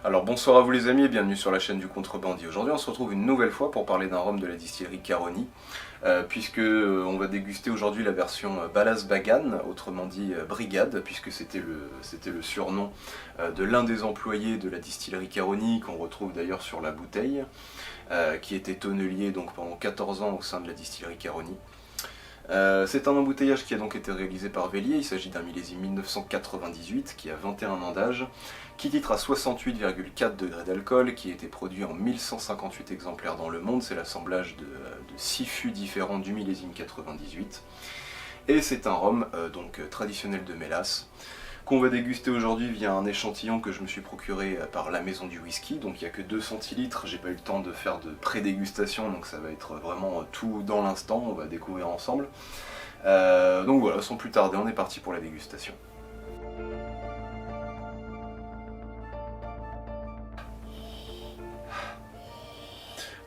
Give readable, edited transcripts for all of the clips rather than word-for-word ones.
Alors bonsoir à vous les amis et bienvenue sur la chaîne du Contrebandier. Aujourd'hui on se retrouve une nouvelle fois pour parler d'un rhum de la distillerie Caroni, puisque on va déguster aujourd'hui la version Balas Bagan, autrement dit Brigade, puisque c'était le surnom de l'un des employés de la distillerie Caroni, qu'on retrouve d'ailleurs sur la bouteille, qui était tonnelier donc pendant 14 ans au sein de la distillerie Caroni. C'est un embouteillage qui a donc été réalisé par Vellier, il s'agit d'un millésime 1998 qui a 21 ans d'âge, qui titre à 68,4 degrés d'alcool, qui a été produit en 1158 exemplaires dans le monde, c'est l'assemblage de 6 fûts différents du millésime 98, et c'est un rhum donc traditionnel de mélasse, qu'on va déguster aujourd'hui via un échantillon que je me suis procuré par la maison du whisky, donc il n'y a que 2 centilitres, j'ai pas eu le temps de faire de pré-dégustation, donc ça va être vraiment tout dans l'instant, on va découvrir ensemble. Donc voilà, sans plus tarder, on est parti pour la dégustation.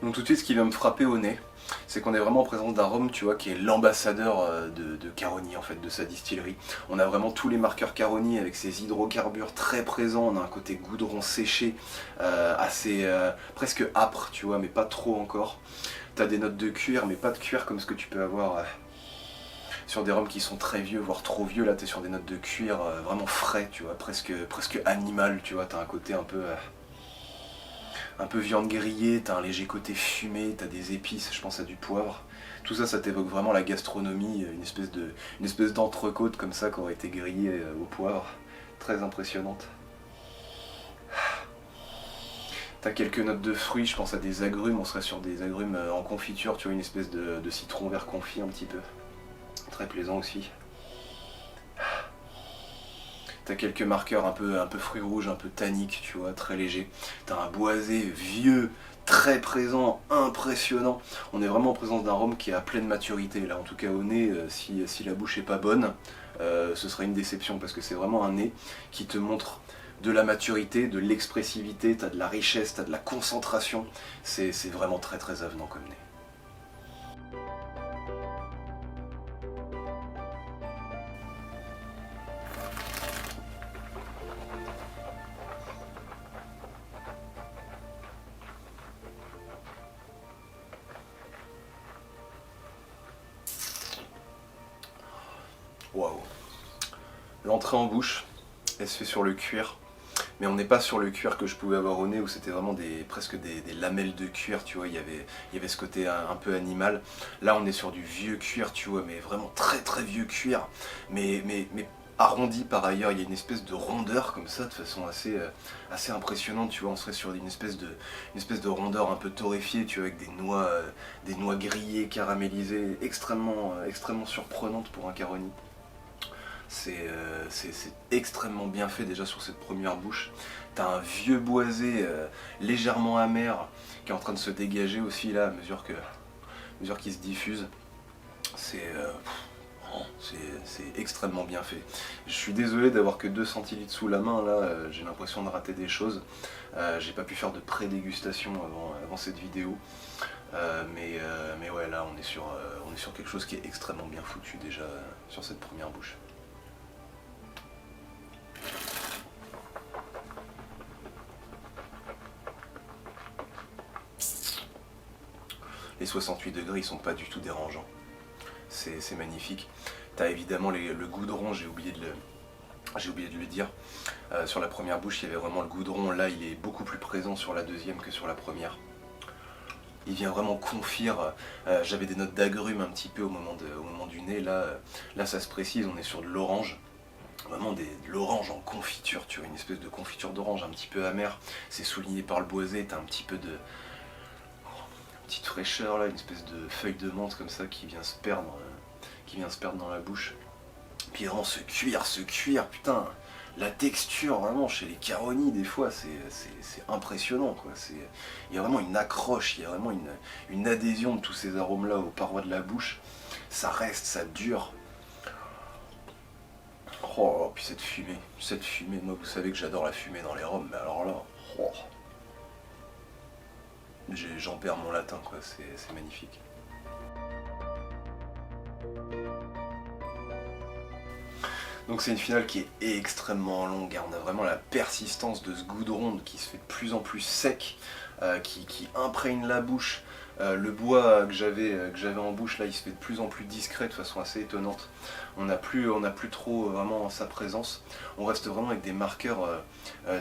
Donc tout de suite, ce qui va me frapper au nez, c'est qu'on est vraiment en présence d'un rhum, tu vois, qui est l'ambassadeur de Caroni, en fait, de sa distillerie. On a vraiment tous les marqueurs Caroni avec ses hydrocarbures très présents, on a un côté goudron séché, assez presque âpre, tu vois, mais pas trop encore. T'as des notes de cuir, mais pas de cuir comme ce que tu peux avoir sur des rhums qui sont très vieux, voire trop vieux. Là, t'es sur des notes de cuir vraiment frais, tu vois, presque animal, tu vois, t'as un côté un peu viande grillée, t'as un léger côté fumé, t'as des épices, je pense à du poivre. Tout ça, ça t'évoque vraiment la gastronomie, une espèce d'entrecôte comme ça qui aurait été grillée au poivre. Très impressionnante. T'as quelques notes de fruits, je pense à des agrumes, on serait sur des agrumes en confiture, tu vois, une espèce de citron vert confit un petit peu. Très plaisant aussi. T'as quelques marqueurs un peu fruits rouges, un peu tanniques, tu vois, très léger. T'as un boisé vieux, très présent, impressionnant. On est vraiment en présence d'un rhum qui est à pleine maturité. Là, en tout cas au nez, si la bouche est pas bonne, ce serait une déception parce que c'est vraiment un nez qui te montre de la maturité, de l'expressivité, t'as de la richesse, t'as de la concentration. C'est vraiment très très avenant comme nez. Waouh. L'entrée en bouche, elle se fait sur le cuir. Mais on n'est pas sur le cuir que je pouvais avoir au nez où c'était vraiment presque des lamelles de cuir, tu vois, il y avait ce côté un peu animal. Là on est sur du vieux cuir, tu vois, mais vraiment très très vieux cuir, mais arrondi par ailleurs, il y a une espèce de rondeur comme ça, de façon assez impressionnante, tu vois, on serait sur une espèce de rondeur un peu torréfiée, tu vois, avec des noix grillées, caramélisées, extrêmement surprenantes pour un Caroni. C'est extrêmement bien fait déjà sur cette première bouche. T'as un vieux boisé légèrement amer qui est en train de se dégager aussi là à mesure qu'il se diffuse. C'est extrêmement bien fait. Je suis désolé d'avoir que 2 centilitres sous la main là, j'ai l'impression de rater des choses. J'ai pas pu faire de pré-dégustation avant cette vidéo. Mais ouais, là on est sur quelque chose qui est extrêmement bien foutu déjà sur cette première bouche. Les 68 degrés ils sont pas du tout dérangeants, c'est magnifique. T'as évidemment le goudron, j'ai oublié de le dire. Sur la première bouche il y avait vraiment le goudron, là il est beaucoup plus présent sur la deuxième que sur la première. Il vient vraiment confire, j'avais des notes d'agrumes un petit peu au moment du nez, là ça se précise, on est sur de l'orange. Vraiment de l'orange en confiture, tu vois, une espèce de confiture d'orange un petit peu amère, c'est souligné par le boisé, t'as un petit peu de petite fraîcheur là, une espèce de feuille de menthe comme ça qui vient se perdre dans la bouche. Puis vraiment ce cuir, putain, la texture vraiment chez les Caroni des fois c'est impressionnant quoi. Il y a vraiment une accroche, il y a vraiment une adhésion de tous ces arômes là aux parois de la bouche. Ça reste, ça dure. Oh, puis cette fumée, moi vous savez que j'adore la fumée dans les rhums, mais alors là, oh, j'en perds mon latin quoi, c'est magnifique. Donc c'est une finale qui est extrêmement longue, hein. On a vraiment la persistance de ce goudron qui se fait de plus en plus sec, qui imprègne la bouche. Le bois que j'avais en bouche là, il se fait de plus en plus discret de façon assez étonnante. On n'a plus trop vraiment sa présence. On reste vraiment avec des marqueurs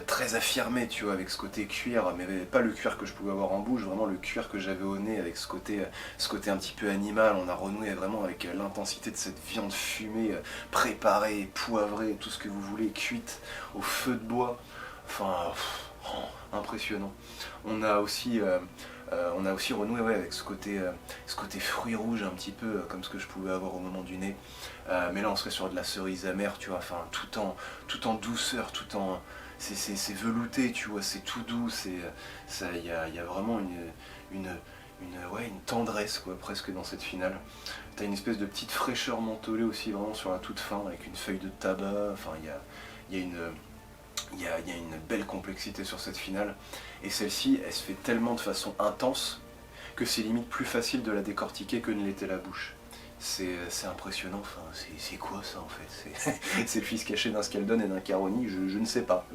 très affirmés, tu vois, avec ce côté cuir, mais pas le cuir que je pouvais avoir en bouche, vraiment le cuir que j'avais au nez, avec ce côté un petit peu animal. On a renoué vraiment avec l'intensité de cette viande fumée, préparée, poivrée, tout ce que vous voulez, cuite au feu de bois. Enfin, impressionnant. On a aussi renoué, ouais, avec ce côté fruit rouge un petit peu comme ce que je pouvais avoir au moment du nez. Mais là on serait sur de la cerise amère, tu vois, enfin tout en douceur, c'est velouté, tu vois, c'est tout doux, il y a vraiment une tendresse quoi, presque dans cette finale. T'as une espèce de petite fraîcheur mentholée aussi vraiment sur la toute fin avec une feuille de tabac, enfin il y a une belle complexité sur cette finale, et celle-ci, elle se fait tellement de façon intense que c'est limite plus facile de la décortiquer que ne l'était la bouche. C'est impressionnant, enfin, c'est quoi ça en fait? C'est le fils caché d'un Scaldon et d'un Caroni, je ne sais pas.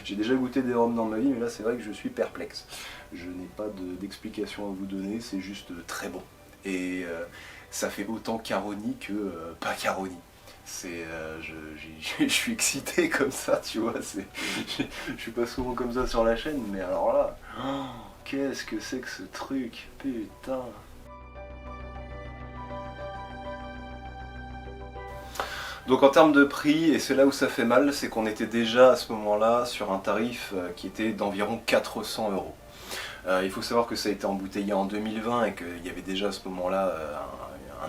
J'ai déjà goûté des rhums dans ma vie, mais là c'est vrai que je suis perplexe. Je n'ai pas d'explication à vous donner, c'est juste très bon. Et ça fait autant Caroni que pas Caroni. Je suis excité comme ça, tu vois, je suis pas souvent comme ça sur la chaîne, mais alors là, oh, qu'est-ce que c'est que ce truc, putain. Donc en termes de prix, et c'est là où ça fait mal, c'est qu'on était déjà à ce moment-là sur un tarif qui était d'environ 400 euros. Il faut savoir que ça a été embouteillé en 2020 et qu'il y avait déjà à ce moment-là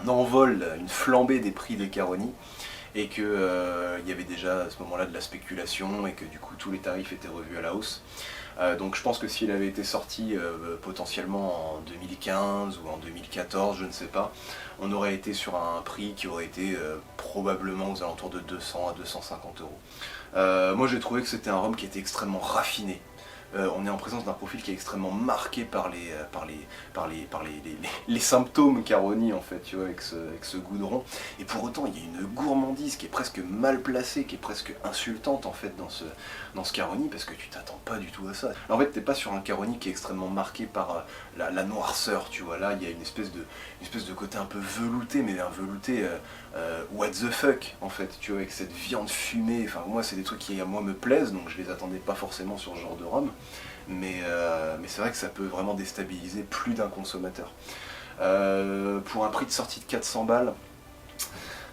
un envol, une flambée des prix des Caroni, et qu'il y avait déjà à ce moment-là de la spéculation et que du coup tous les tarifs étaient revus à la hausse. Donc je pense que s'il avait été sorti potentiellement en 2015 ou en 2014, je ne sais pas, on aurait été sur un prix qui aurait été probablement aux alentours de 200 à 250 euros. Moi j'ai trouvé que c'était un rhum qui était extrêmement raffiné. On est en présence d'un profil qui est extrêmement marqué par les symptômes Caroni en fait, tu vois, avec ce goudron. Et pour autant, il y a une gourmandise qui est presque mal placée, qui est presque insultante en fait dans ce Caroni, parce que tu t'attends pas du tout à ça. Alors, en fait, t'es pas sur un Caroni qui est extrêmement marqué par la noirceur, tu vois. Là, il y a une espèce de côté un peu velouté, mais un velouté what the fuck en fait, tu vois, avec cette viande fumée. Enfin, moi, c'est des trucs qui, moi, me plaisent, donc je les attendais pas forcément sur ce genre de rhum. Mais c'est vrai que ça peut vraiment déstabiliser plus d'un consommateur. Pour un prix de sortie de 400 balles,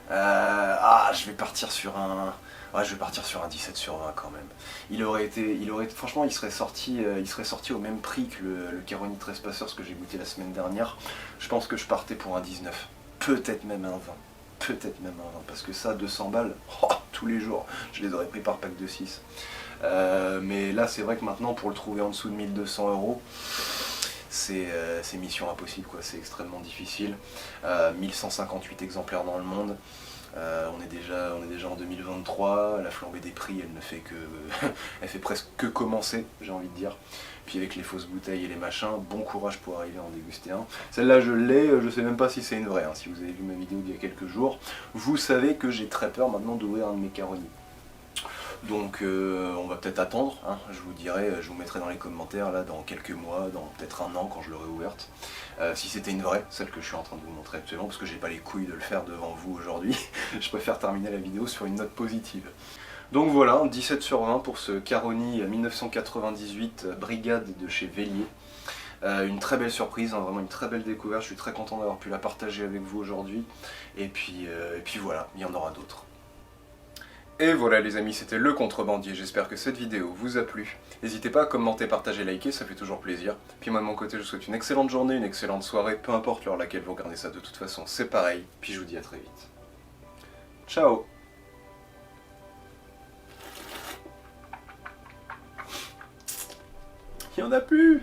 je vais partir sur un... Ouais, je vais partir sur un 17 sur 20 quand même. Franchement, il serait sorti au même prix que le Caroni Trespassers que j'ai goûté la semaine dernière. Je pense que je partais pour un 19, peut-être même un 20. Peut-être même un 20, parce que ça, 200 balles, tous les jours, je les aurais pris par pack de 6. Mais là, c'est vrai que maintenant, pour le trouver en dessous de 1200 euros, c'est mission impossible, quoi. C'est extrêmement difficile. 1158 exemplaires dans le monde. On est déjà en 2023, la flambée des prix, elle fait presque que commencer, j'ai envie de dire. Puis avec les fausses bouteilles et les machins, bon courage pour arriver à en déguster un. Celle-là je l'ai, je sais même pas si c'est une vraie, hein. Si vous avez vu ma vidéo d'il y a quelques jours, vous savez que j'ai très peur maintenant d'ouvrir un de mes Caroni. Donc on va peut-être attendre, hein. Je vous mettrai dans les commentaires là dans quelques mois, dans peut-être un an quand je l'aurai ouverte. Si c'était une vraie, celle que je suis en train de vous montrer actuellement, parce que j'ai pas les couilles de le faire devant vous aujourd'hui, je préfère terminer la vidéo sur une note positive. Donc voilà, 17 sur 20 pour ce Caroni 1998 Brigade de chez Vélier. Une très belle surprise, hein, vraiment une très belle découverte, je suis très content d'avoir pu la partager avec vous aujourd'hui. Et puis voilà, il y en aura d'autres. Et voilà les amis, c'était le Contrebandier, j'espère que cette vidéo vous a plu. N'hésitez pas à commenter, partager, liker, ça fait toujours plaisir. Puis moi de mon côté, je vous souhaite une excellente journée, une excellente soirée, peu importe l'heure à laquelle vous regardez ça, de toute façon c'est pareil. Puis je vous dis à très vite. Ciao. Il n'y en a plus.